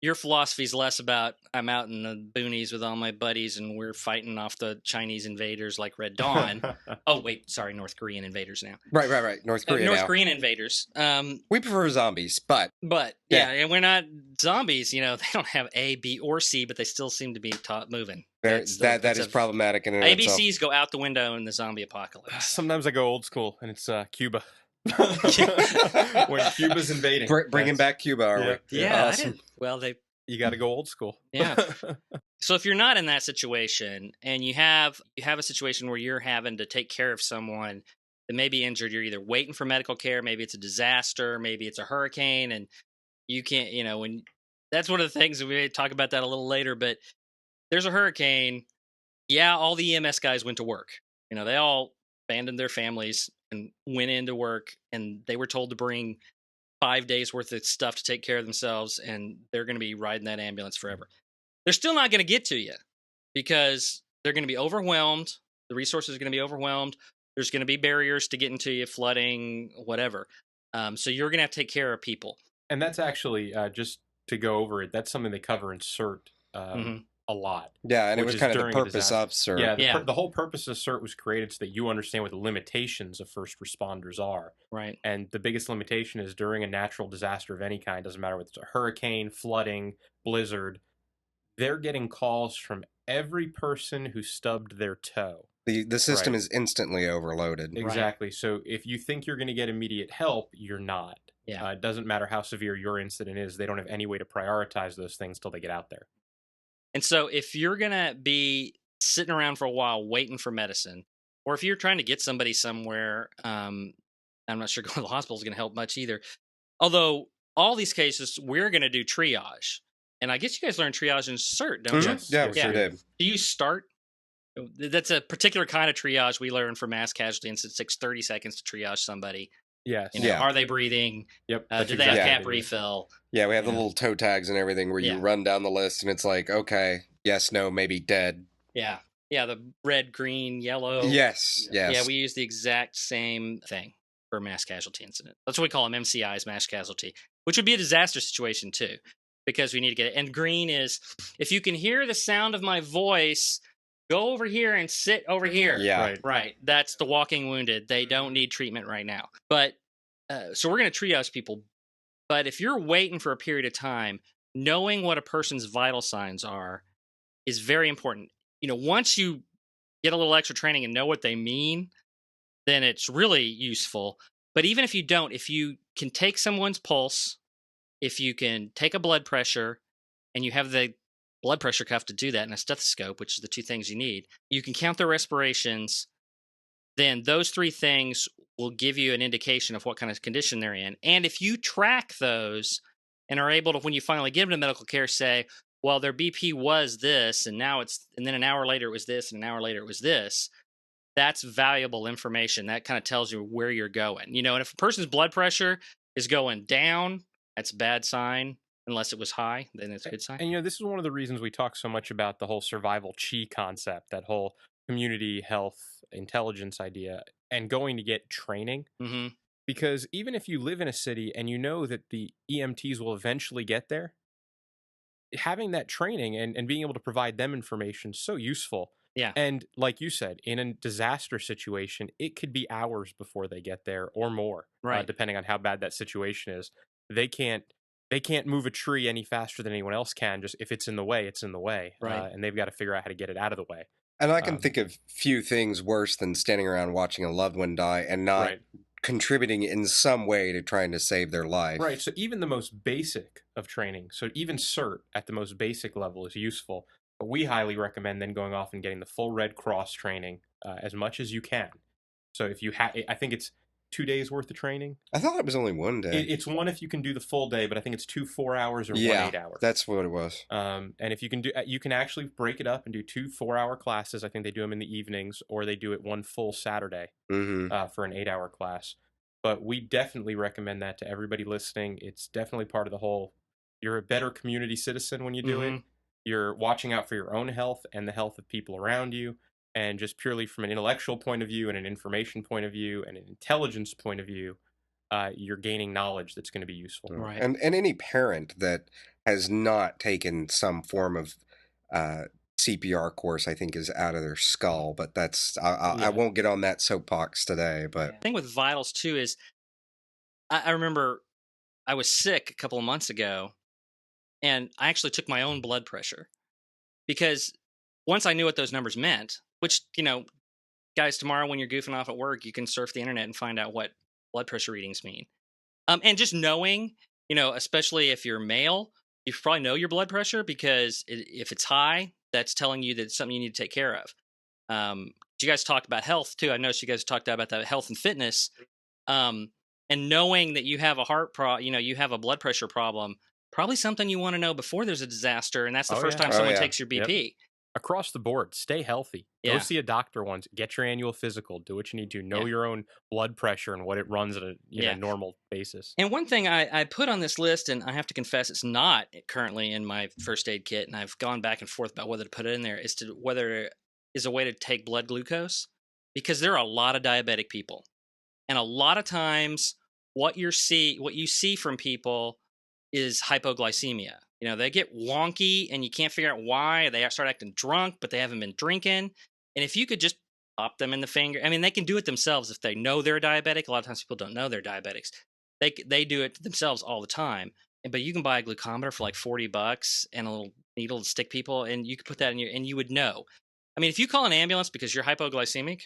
your philosophy is less about I'm out in the boonies with all my buddies and we're fighting off the Chinese invaders like Red Dawn. Oh, wait, sorry, North Korean invaders now. Right. North Korea North now. Korean invaders. We prefer zombies, but Yeah, and we're not zombies. They don't have A, B, or C, but they still seem to be moving. that is problematic in and of itself. ABCs go out the window in the zombie apocalypse. Sometimes I go old school, and it's Cuba. When Cuba's invading. Bringing back Cuba, are we? Yeah, Awesome. You got to go old school. Yeah. So if you're not in that situation and you have a situation where you're having to take care of someone that may be injured, you're either waiting for medical care, maybe it's a disaster, maybe it's a hurricane, and you can't, that's one of the things that we may talk about that a little later, but there's a hurricane. Yeah, all the EMS guys went to work. They all abandoned their families and went into work, and they were told to bring 5 days worth of stuff to take care of themselves, and they're going to be riding that ambulance forever. They're still not going to get to you because they're going to be overwhelmed. The resources are going to be overwhelmed. There's going to be barriers to getting to you, flooding, whatever. So you're going to have to take care of people. And that's actually, just to go over it, that's something they cover in CERT a lot. Yeah, and it was kind of the during a purpose of CERT. Yeah, the whole purpose of CERT was created so that you understand what the limitations of first responders are. Right. And the biggest limitation is during a natural disaster of any kind, doesn't matter whether it's a hurricane, flooding, blizzard, they're getting calls from every person who stubbed their toe. The system is instantly overloaded. Exactly. So if you think you're going to get immediate help, you're not. Yeah. It doesn't matter how severe your incident is. They don't have any way to prioritize those things till they get out there. And so if you're going to be sitting around for a while waiting for medicine, or if you're trying to get somebody somewhere, I'm not sure going to the hospital is going to help much either. Although all these cases, we're going to do triage. And I guess you guys learned triage in CERT, don't you? Yeah, we sure did. Do you start? That's a particular kind of triage we learn for mass casualty incidents. It takes 30 seconds to triage somebody. Yes. Are they breathing? Yep. Do they have cap refill? Yeah, we have the little toe tags and everything where you Yeah. run down the list and it's like, okay, yes, no, maybe dead. Yeah. Yeah, the red, green, yellow. Yes. Yeah, we use the exact same thing for mass casualty incident. That's what we call them, MCIs, mass casualty, which would be a disaster situation too, because we need to get it. And green is, if you can hear the sound of my voice, go over here and sit over here. Yeah. Right. That's the walking wounded. They don't need treatment right now. But so we're going to triage people. But if you're waiting for a period of time, knowing what a person's vital signs are is very important. Once you get a little extra training and know what they mean, then it's really useful. But even if you don't, if you can take someone's pulse, if you can take a blood pressure, and you have the blood pressure cuff to do that, and a stethoscope, which is the two things you need, you can count their respirations, then those three things will give you an indication of what kind of condition they're in. And if you track those and are able to, when you finally give them to medical care, say, well, their BP was this, and then an hour later it was this, and an hour later it was this, that's valuable information. That kind of tells you where you're going. And if a person's blood pressure is going down, that's a bad sign. Unless it was high, then it's a good sign. And this is one of the reasons we talk so much about the whole survival chi concept, that whole community health intelligence idea, and going to get training. Mm-hmm. Because even if you live in a city and you know that the EMTs will eventually get there, having that training and being able to provide them information is so useful. Yeah. And like you said, in a disaster situation, it could be hours before they get there or more, Right. depending on how bad that situation is. They can't move a tree any faster than anyone else can. Just if it's in the way, it's in the way. Right. And they've got to figure out how to get it out of the way. And I can think of few things worse than standing around watching a loved one die and not Right. contributing in some way to trying to save their life. Right. So even the most basic of training, so even CERT at the most basic level is useful. But we highly recommend then going off and getting the full Red Cross training as much as you can. So if you have, I think it's 2 days worth of training. I thought it was only 1 day. It's one if you can do the full day, but I think it's 2 4 hours or 1 8 hours. That's what it was. And if you can do, you can actually break it up and do 2 4-hour classes. I think they do them in the evenings, or they do it one full Saturday for an 8-hour class. But we definitely recommend that to everybody listening. It's definitely part of the whole. You're a better community citizen when you do it. You're watching out for your own health and the health of people around you. And just purely from an intellectual point of view and an information point of view and an intelligence point of view, you're gaining knowledge that's going to be useful. Right. And any parent that has not taken some form of CPR course, I think, is out of their skull. But that's I won't get on that soapbox today. But the thing with vitals too is, I remember I was sick a couple of months ago, and I actually took my own blood pressure because once I knew what those numbers meant, which, guys, tomorrow when you're goofing off at work, you can surf the internet and find out what blood pressure readings mean. And just knowing, especially if you're male, you probably know your blood pressure because if it's high, that's telling you that it's something you need to take care of. You guys talked about health too. I noticed you guys talked about that health and fitness. And knowing that you have a you have a blood pressure problem, probably something you want to know before there's a disaster. And that's the first time someone takes your BP. Yep. Across the board, stay healthy. Go see a doctor once. Get your annual physical. Do what you need to. Know your own blood pressure and what it runs at a normal basis. And one thing I put on this list, and I have to confess it's not currently in my first aid kit, and I've gone back and forth about whether to put it in there, is to whether there is a way to take blood glucose, because there are a lot of diabetic people, and a lot of times what you see from people is hypoglycemia. They get wonky and you can't figure out why. They start acting drunk, but they haven't been drinking. And if you could just pop them in the finger, they can do it themselves if they know they're diabetic. A lot of times people don't know they're diabetics. They do it themselves all the time. But you can buy a glucometer for like $40 and a little needle to stick people, and you could put that in and you would know. If you call an ambulance because you're hypoglycemic,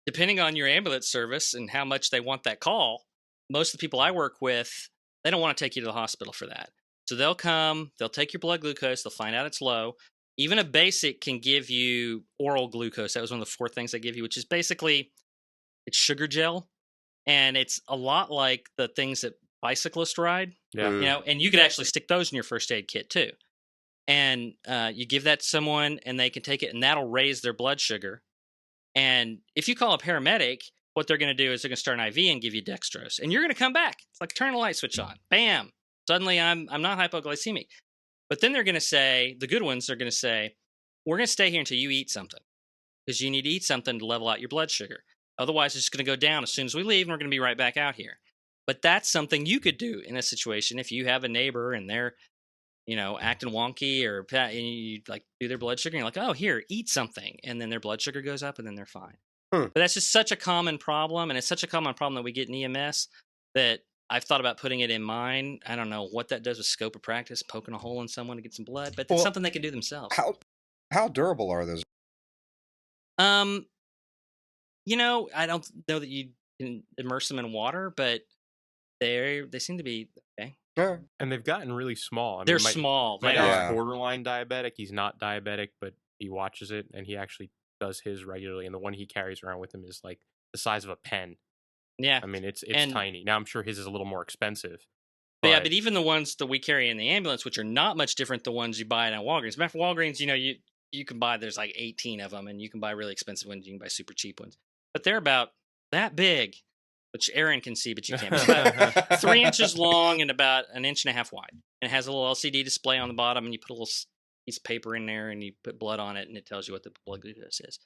depending on your ambulance service and how much they want that call, most of the people I work with, they don't want to take you to the hospital for that. So they'll come, they'll take your blood glucose, they'll find out it's low. Even a basic can give you oral glucose. That was one of the 4 things they give you, which is basically, it's sugar gel. And it's a lot like the things that bicyclists ride. Yeah. And you could actually stick those in your first aid kit too. And you give that to someone and they can take it, and that'll raise their blood sugar. And if you call a paramedic, what they're going to do is they're going to start an IV and give you dextrose. And you're going to come back. It's like turn a light switch on. Bam. Suddenly I'm not hypoglycemic. But then they're going to say, the good ones are going to say, we're going to stay here until you eat something, because you need to eat something to level out your blood sugar. Otherwise, it's going to go down as soon as we leave, and we're going to be right back out here. But that's something you could do in a situation if you have a neighbor and they're, acting wonky, and you do their blood sugar, and you're like, oh, here, eat something. And then their blood sugar goes up and then they're fine. But that's just such a common problem. And it's such a common problem that we get in EMS that I've thought about putting it in mine. I don't know what that does with scope of practice, poking a hole in someone to get some blood, but it's something they can do themselves. How durable are those? I don't know that you can immerse them in water, but they seem to be okay. Yeah. And they've gotten really small. They're small. My They are. dad's borderline diabetic. He's not diabetic, but he watches it, and he actually does his regularly. And the one he carries around with him is like the size of a pen. Yeah. It's tiny. Now, I'm sure his is a little more expensive. But even the ones that we carry in the ambulance, which are not much different than the ones you buy at Walgreens. But for Walgreens, you can buy, there's like 18 of them, and you can buy really expensive ones. You can buy super cheap ones. But they're about that big. which Aaron can see, but you can't. It's about 3 inches long and about 1.5 inches wide. And it has a little LCD display on the bottom, and you put a little piece of paper in there, and you put blood on it, and it tells you what the blood glucose is.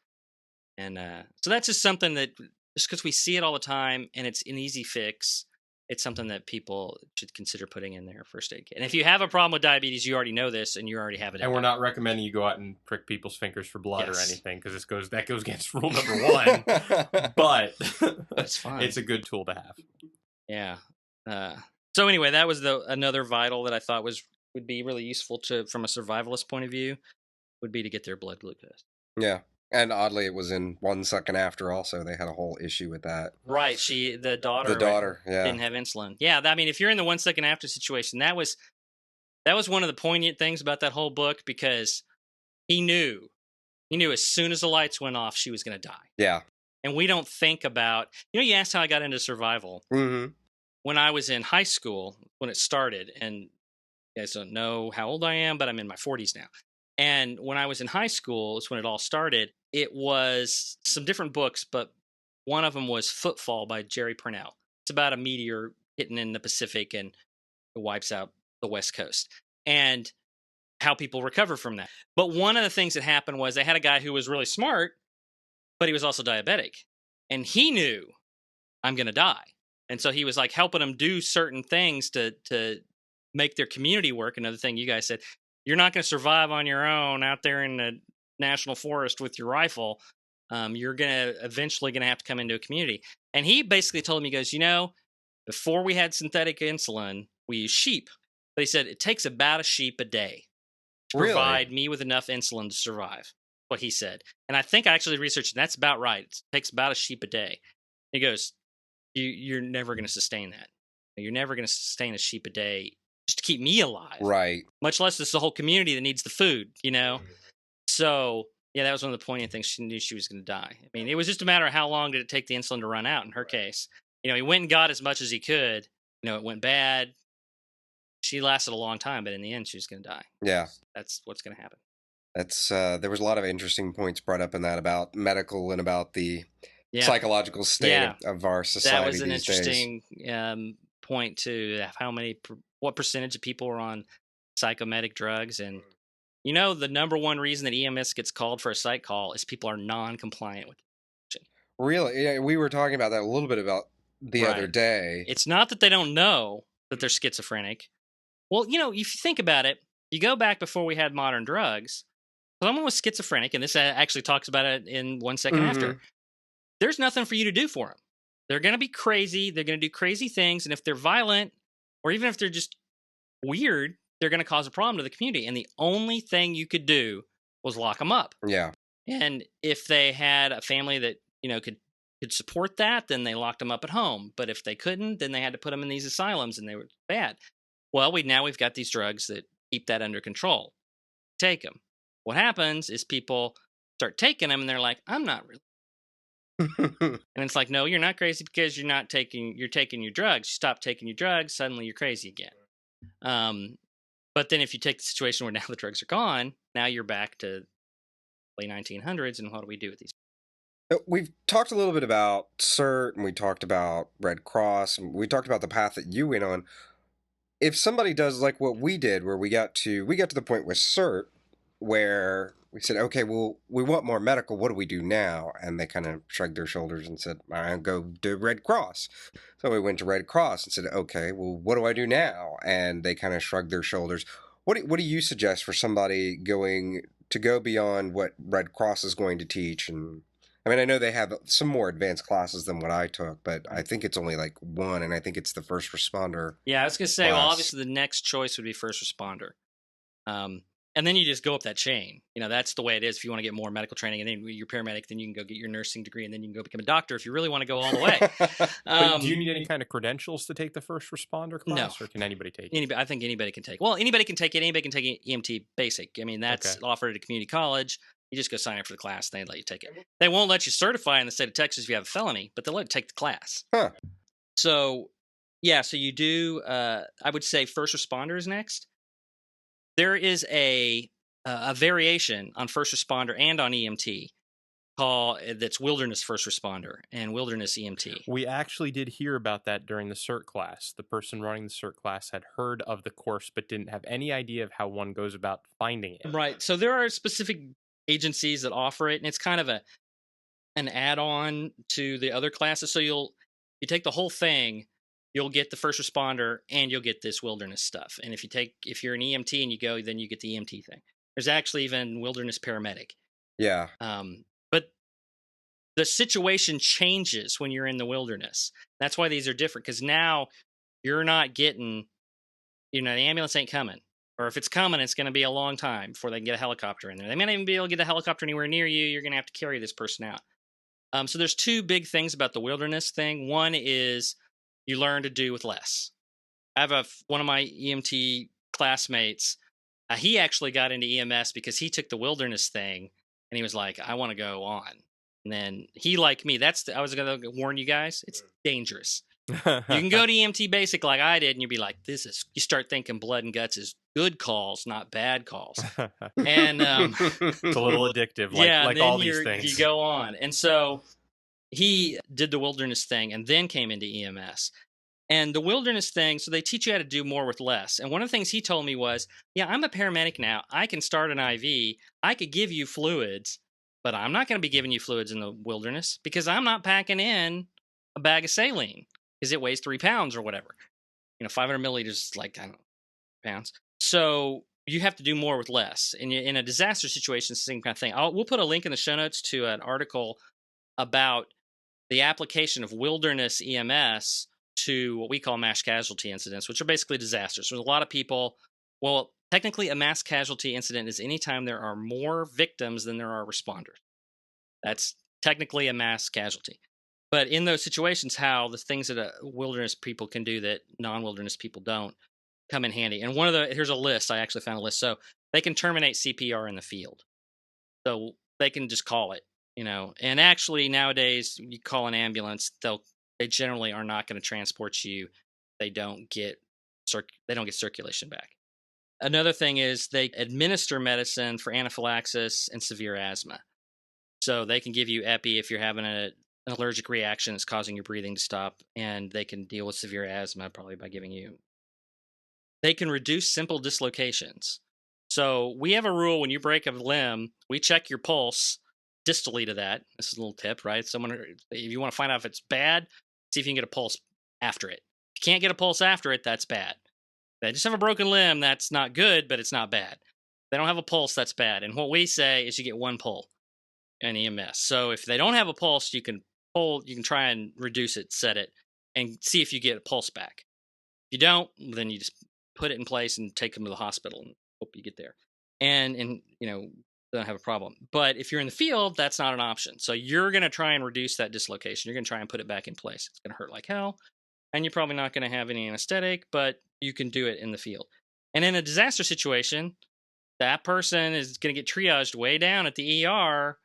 And so that's just something that, just because we see it all the time, and it's an easy fix, it's something that people should consider putting in their first aid kit. And if you have a problem with diabetes, you already know this, and you already have it. And we're not recommending you go out and prick people's fingers for blood or Yes. anything, because that goes against rule number 1. But That's fine. It's a good tool to have. Yeah. So anyway, that was another vital that I thought would be really useful from a survivalist point of view, would be to get their blood glucose. Yeah. And oddly, it was in 1 second after also. They had a whole issue with that. Right. The daughter. The daughter, yeah. Didn't have insulin. Yeah. I mean, if you're in the 1 second after situation, that was one of the poignant things about that whole book, because he knew as soon as the lights went off, she was going to die. Yeah. And we don't think about, you asked how I got into survival. Mm-hmm. When I was in high school, when it started, and you guys don't know how old I am, but I'm in my 40s now. And when I was in high school, is when it all started. It was some different books, but one of them was Footfall by Jerry Purnell. It's about a meteor hitting in the Pacific and it wipes out the West Coast, and how people recover from that. But one of the things that happened was they had a guy who was really smart, but he was also diabetic. And he knew, I'm going to die. And so he was like helping them do certain things to make their community work. Another thing you guys said, you're not going to survive on your own out there in the national forest with your rifle. You're eventually going to have to come into a community. And he basically told me, he goes, before we had synthetic insulin, we used sheep. But he said it takes about a sheep a day to provide me with enough insulin to survive. What he said. And I think I actually researched, and that's about right. It takes about a sheep a day. He goes, you're never going to sustain that. You're never going to sustain a sheep a day just to keep me alive. Right. Much less this the whole community that needs the food, So, yeah, that was one of the poignant things. She knew she was going to die. I mean, it was just a matter of how long did it take the insulin to run out in her case. He went and got as much as he could. It went bad. She lasted a long time, but in the end, she was going to die. Yeah. That's what's going to happen. That's there was a lot of interesting points brought up in that about medical and about the psychological state of our society. That was an these interesting point to what percentage of people are on psychomedic drugs. And the number one reason that EMS gets called for a psych call is people are non-compliant with it. Really? Yeah, we were talking about that a little bit about the other day. It's not that they don't know that they're schizophrenic. Well, if you think about it, you go back before we had modern drugs. Someone was schizophrenic, and this actually talks about it in 1 second after. There's nothing for you to do for them. They're going to be crazy. They're going to do crazy things. And if they're violent, or even if they're just weird, they're going to cause a problem to the community. And the only thing you could do was lock them up. Yeah. And if they had a family that, could support that, then they locked them up at home. But if they couldn't, then they had to put them in these asylums, and they were bad. Well, we've got these drugs that keep that under control. Take them. What happens is people start taking them, and they're like, I'm not really. And it's like, no, you're not crazy because you're taking your drugs. You stop taking your drugs, suddenly you're crazy again. But then if you take the situation where now the drugs are gone, now you're back to late 1900s, and what do we do with these? We've talked a little bit about CERT, and we talked about Red Cross, and we talked about the path that you went on. If somebody does like what we did, where we got to the point with CERT, where we said, okay, well, we want more medical. What do we do now? And they kind of shrugged their shoulders and said, I'll go to Red Cross. So we went to Red Cross and said, okay, well, what do I do now? And they kind of shrugged their shoulders. What do you suggest for somebody going to go beyond what Red Cross is going to teach? And I mean, I know they have some more advanced classes than what I took, but I think it's only like one, and I think it's the first responder. Yeah, I was going to say, well, obviously the next choice would be first responder. And then you just go up that chain. That's the way it is. If you want to get more medical training, and then you're paramedic, then you can go get your nursing degree, and then you can go become a doctor if you really want to go all the way. But do you need any kind of credentials to take the first responder class, no. Or can anybody take it? I think anybody can take. Well, anybody can take it. Anybody can take EMT basic. I mean, that's offered at a community college. You just go sign up for the class, and they let you take it. They won't let you certify in the state of Texas if you have a felony, but they'll let you take the class. Huh. So, so you do, I would say first responder is next. There is a variation on first responder and on EMT that's wilderness first responder and wilderness EMT. We actually did hear about that during the CERT class. The person running the CERT class had heard of the course but didn't have any idea of how one goes about finding it. Right. So there are specific agencies that offer it, and it's kind of an add-on to the other classes. So you take the whole thing, you'll get the first responder and you'll get this wilderness stuff. And if you're an EMT and you go, then you get the EMT thing. There's actually even wilderness paramedic. Yeah. But the situation changes when you're in the wilderness. That's why these are different, because now you're not getting, the ambulance ain't coming. Or if it's coming, it's going to be a long time before they can get a helicopter in there. They may not even be able to get a helicopter anywhere near you. You're going to have to carry this person out. So there's two big things about the wilderness thing. One is you learn to do with less. I have one of my EMT classmates. He actually got into EMS because he took the wilderness thing and he was like, I want to go on. And then he, like me, I was going to warn you guys, it's dangerous. You can go to EMT basic like I did, and you'd be like, you start thinking blood and guts is good calls, not bad calls. And it's a little addictive, like all these things. You go on. And so he did the wilderness thing and then came into EMS. And the wilderness thing, so they teach you how to do more with less. And one of the things he told me was, yeah, I'm a paramedic now. I can start an IV. I could give you fluids, but I'm not going to be giving you fluids in the wilderness because I'm not packing in a bag of saline because it weighs 3 pounds or whatever. 500 milliliters is like, I don't know, pounds. So you have to do more with less. And in a disaster situation, it's the same kind of thing. We'll put a link in the show notes to an article about the application of wilderness EMS to what we call mass casualty incidents, which are basically disasters. There's a lot of people. Well, technically, a mass casualty incident is anytime there are more victims than there are responders. That's technically a mass casualty. But in those situations, how the things that wilderness people can do that non-wilderness people don't come in handy. And here's a list. I actually found a list. So they can terminate CPR in the field. So they can just call it, And actually, nowadays, you call an ambulance, they generally are not going to transport you. They don't get circulation back. Another thing is they administer medicine for anaphylaxis and severe asthma. So they can give you epi if you're having an allergic reaction that's causing your breathing to stop, and they can deal with severe asthma probably by giving you. They can reduce simple dislocations. So we have a rule: when you break a limb, we check your pulse distally to that. This is a little tip, right? If you want to find out if it's bad, see if you can get a pulse after it. If you can't get a pulse after it, that's bad. They just have a broken limb, that's not good, but it's not bad. They don't have a pulse, that's bad. And what we say is you get one pull in EMS. So if they don't have a pulse, you can try and reduce it, set it, and see if you get a pulse back. If you don't, then you just put it in place and take them to the hospital and hope you get there. And don't have a problem. But if you're in the field, that's not an option. So you're going to try and reduce that dislocation. You're going to try and put it back in place. It's going to hurt like hell. And you're probably not going to have any anesthetic, but you can do it in the field. And in a disaster situation, that person is going to get triaged way down at the ER,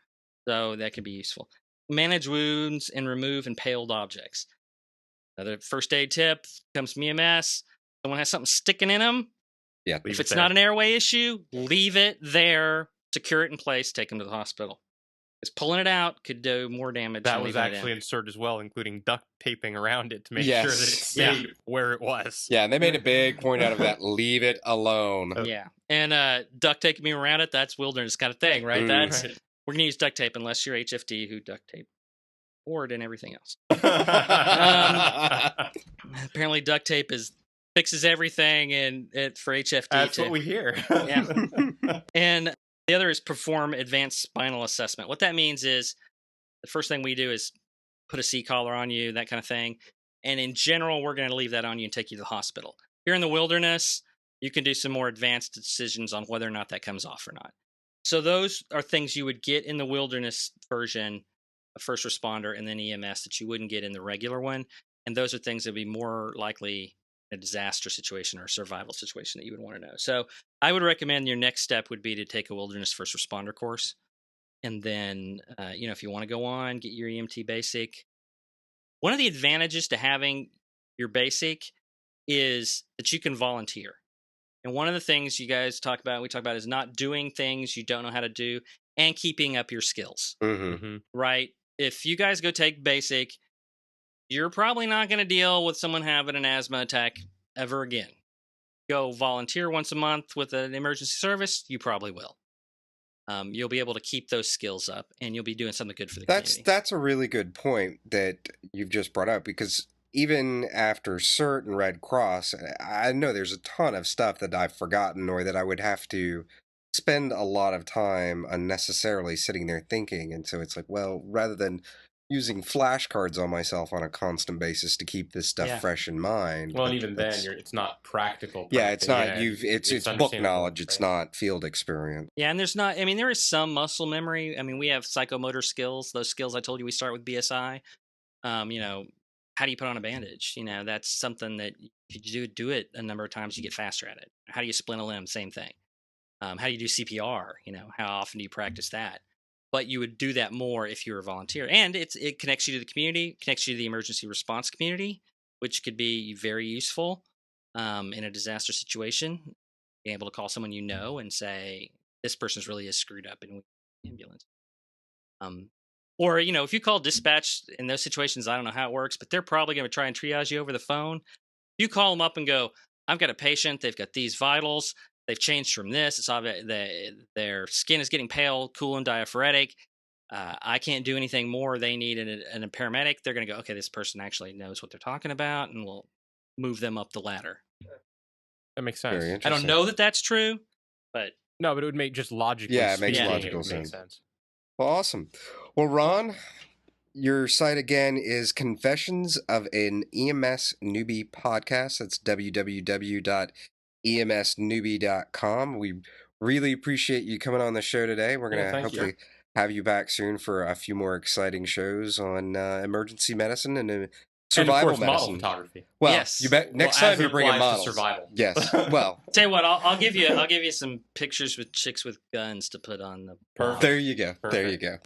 so that can be useful. Manage wounds and remove impaled objects. Another first aid tip comes from EMS. Someone has something sticking in them. Yeah. If it's not an airway issue, leave it there. Secure it in place. Take them to the hospital. Because pulling it out could do more damage. That was actually in CERT as well, including duct taping around it to make sure that it stayed where it was. Yeah, and they made a big point out of that. Leave it alone. Yeah. And duct taping around it, that's wilderness kind of thing, right? We're going to use duct tape unless you're HFD who duct tape board and everything else. Apparently duct tape fixes everything and for HFD. That's what we hear. Yeah. And the other is perform advanced spinal assessment. What that means is the first thing we do is put a C-collar on you, that kind of thing. And in general, we're going to leave that on you and take you to the hospital. Here in the wilderness, you can do some more advanced decisions on whether or not that comes off or not. So those are things you would get in the wilderness version of first responder and then EMS that you wouldn't get in the regular one. And those are things that would be more likely a disaster situation or a survival situation that you would want to know. So I would recommend your next step would be to take a wilderness first responder course. And then, if you want to go on, get your EMT basic. One of the advantages to having your basic is that you can volunteer. And one of the things you guys we talk about is not doing things you don't know how to do. and keeping up your skills, Mm-hmm. right? If you guys go take basic, you're probably not going to deal with someone having an asthma attack ever again. Go volunteer once a month with an emergency service, you probably will. You'll be able to keep those skills up, and you'll be doing something good for the community. That's a really good point that you've just brought up, because even after CERT and Red Cross, I know there's a ton of stuff that I've forgotten or that I would have to spend a lot of time unnecessarily sitting there thinking. And so it's like, well, rather than using flashcards on myself on a constant basis to keep this stuff Yeah. fresh in mind. Well, and even then, that's- it's not practical. yeah, it's not practice. it's book understandable, knowledge. It's right? not field experience. Yeah, and there's not, I mean, there is some muscle memory. I mean, we have psychomotor skills, those skills I told you we start with BSI. You know, how do you put on a bandage? You know, that's something that if you do it a number of times, you get faster at it. How do you splint a limb? Same thing. How do you do CPR? You know, how often do you practice that? But you would do that more if you were a volunteer. And it connects you to the community, connects you to the emergency response community, which could be very useful in a disaster situation. Being able to call someone you know and say, this person's really is screwed up and we need an ambulance. Or, you know, if you call dispatch in those situations, I don't know how it works, but they're probably going to try and triage you over the phone. You call them up and go, I've got a patient, they've got these vitals, they've changed from this, it's obvious their skin is getting pale, cool and diaphoretic. I can't do anything more. They need a paramedic. They're going to go, okay, this person actually knows what they're talking about, and we'll move them up the ladder. That makes Very sense. interesting. I don't know that that's true, but No, but it would make just logically. Yeah, it makes speaking, logical it would make sense. Well, awesome. Well, Ron, your site again is Confessions of an EMS Newbie podcast. That's www.emsnewbie.com. We really appreciate you coming on the show today. We're going to thank you. hopefully have you back soon for a few more exciting shows on emergency medicine and survival and of course, medicine. model photography. Well, Yes. you bet. Next Well, as time you it bring in applies to models. survival. Yes. Well, tell you what, I'll give you some pictures with chicks with guns to put on the blog. there you go. There you Perfect. go.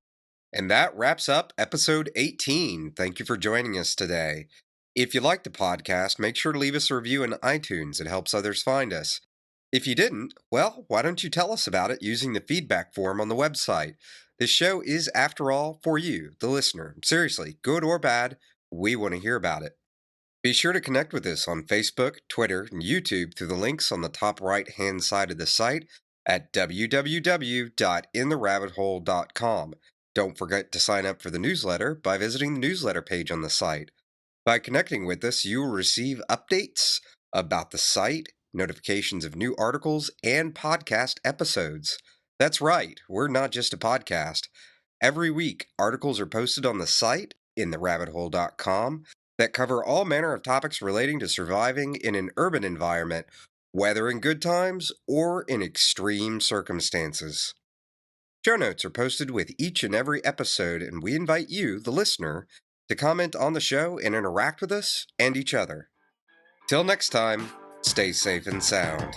And that wraps up episode 18. Thank you for joining us today. If you liked the podcast, make sure to leave us a review in iTunes. It helps others find us. If you didn't, well, why don't you tell us about it using the feedback form on the website? This show is, after all, for you, the listener. Seriously, good or bad, we want to hear about it. Be sure to connect with us on Facebook, Twitter, and YouTube through the links on the top right-hand side of the site at www.intherabbithole.com. Don't forget to sign up for the newsletter by visiting the newsletter page on the site. By connecting with us, you will receive updates about the site, notifications of new articles, and podcast episodes. That's right, we're not just a podcast. Every week, articles are posted on the site, intherabbithole.com, that cover all manner of topics relating to surviving in an urban environment, whether in good times or in extreme circumstances. Show notes are posted with each and every episode, and we invite you, the listener, to comment on the show and interact with us and each other. Till next time, stay safe and sound.